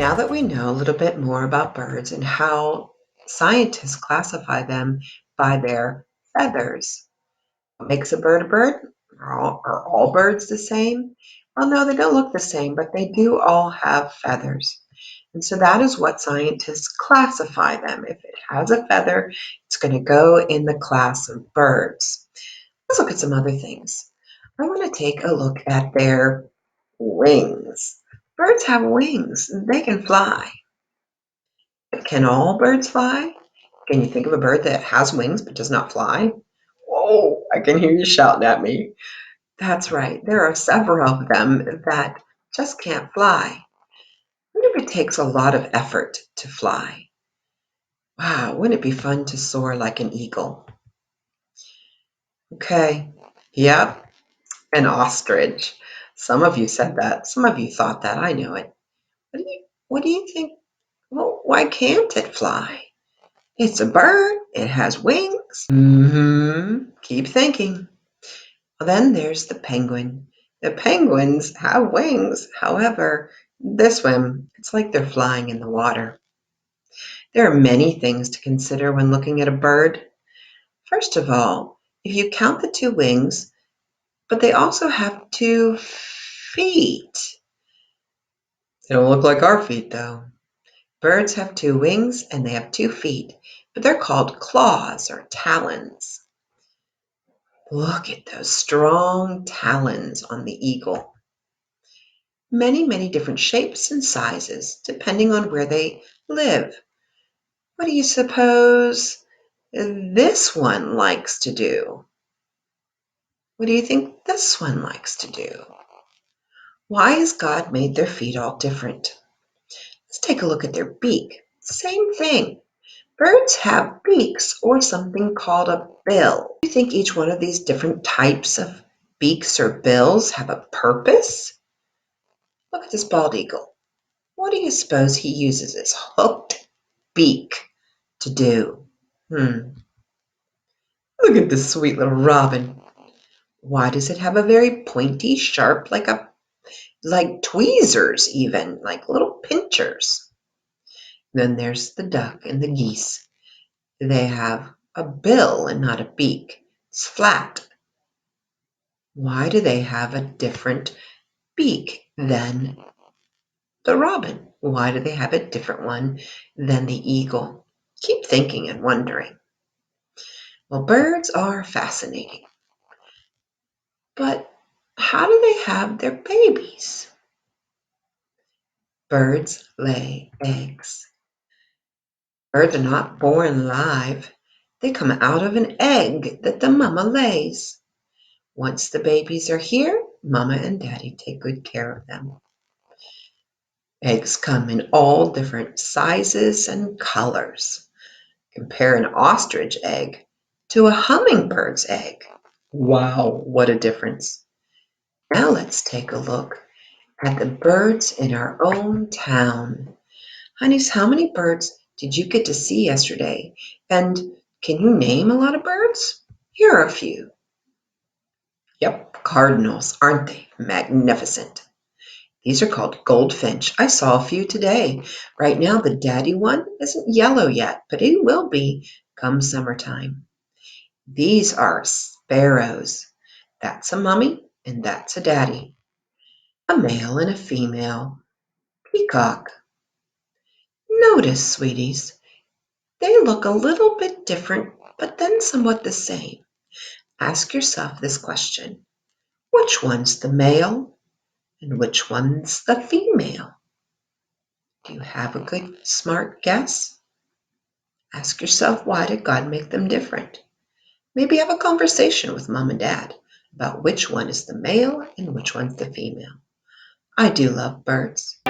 Now that we know a little bit more about birds and how scientists classify them by their feathers, what makes a bird a bird? Are all birds the same? Well, no, they don't look the same, but they do all have feathers. And so that is what scientists classify them. If it has a feather, it's going to go in the class of birds. Let's look at some other things. I want to take a look at their wings. Birds have wings. They can fly. But can all birds fly? Can you think of a bird that has wings but does not fly? Whoa, I can hear you shouting at me. That's right. There are several of them that just can't fly. I wonder if it takes a lot of effort to fly. Wow, wouldn't it be fun to soar like an eagle? Okay. Yep, an ostrich. Some of you said that. Some of you thought that. I know it. What do you think? Well, why can't it fly? It's a bird. It has wings. Keep thinking. Well, then there's the penguin. The penguins have wings. However, they swim. It's like they're flying in the water. There are many things to consider when looking at a bird. First of all, if you count the two wings, but they also have 2 feet. They don't look like our feet, though. Birds have 2 wings and they have 2 feet, but they're called claws or talons. Look at those strong talons on the eagle. Many, many different shapes and sizes, depending on where they live. What do you suppose this one likes to do? What do you think this one likes to do? Why has God made their feet all different? Let's take a look at their beak. Same thing. Birds have beaks or something called a bill. Do you think each one of these different types of beaks or bills have a purpose? Look at this bald eagle. What do you suppose he uses his hooked beak to do? Look at this sweet little robin. Why does it have a very pointy, sharp, like tweezers even, like little pinchers? Then there's the duck and the geese. They have a bill and not a beak. It's flat. Why do they have a different beak than the robin? Why do they have a different one than the eagle? Keep thinking and wondering. Well, birds are fascinating. But how do they have their babies? Birds lay eggs. Birds are not born live. They come out of an egg that the mama lays. Once the babies are here, mama and daddy take good care of them. Eggs come in all different sizes and colors. Compare an ostrich egg to a hummingbird's egg. Wow, what a difference. Now let's take a look at the birds in our own town. Honeys, how many birds did you get to see yesterday? And can you name a lot of birds? Here are a few. Yep, cardinals, aren't they magnificent? These are called goldfinch. I saw a few today. Right now, the daddy one isn't yellow yet, but it will be come summertime. These are sparrows. That's a mummy and that's a daddy. A male and a female. Peacock. Notice, sweeties, they look a little bit different, but then somewhat the same. Ask yourself this question. Which one's the male and which one's the female? Do you have a good, smart guess? Ask yourself, why did God make them different? Maybe have a conversation with mom and dad about which one is the male and which one's the female. I do love birds.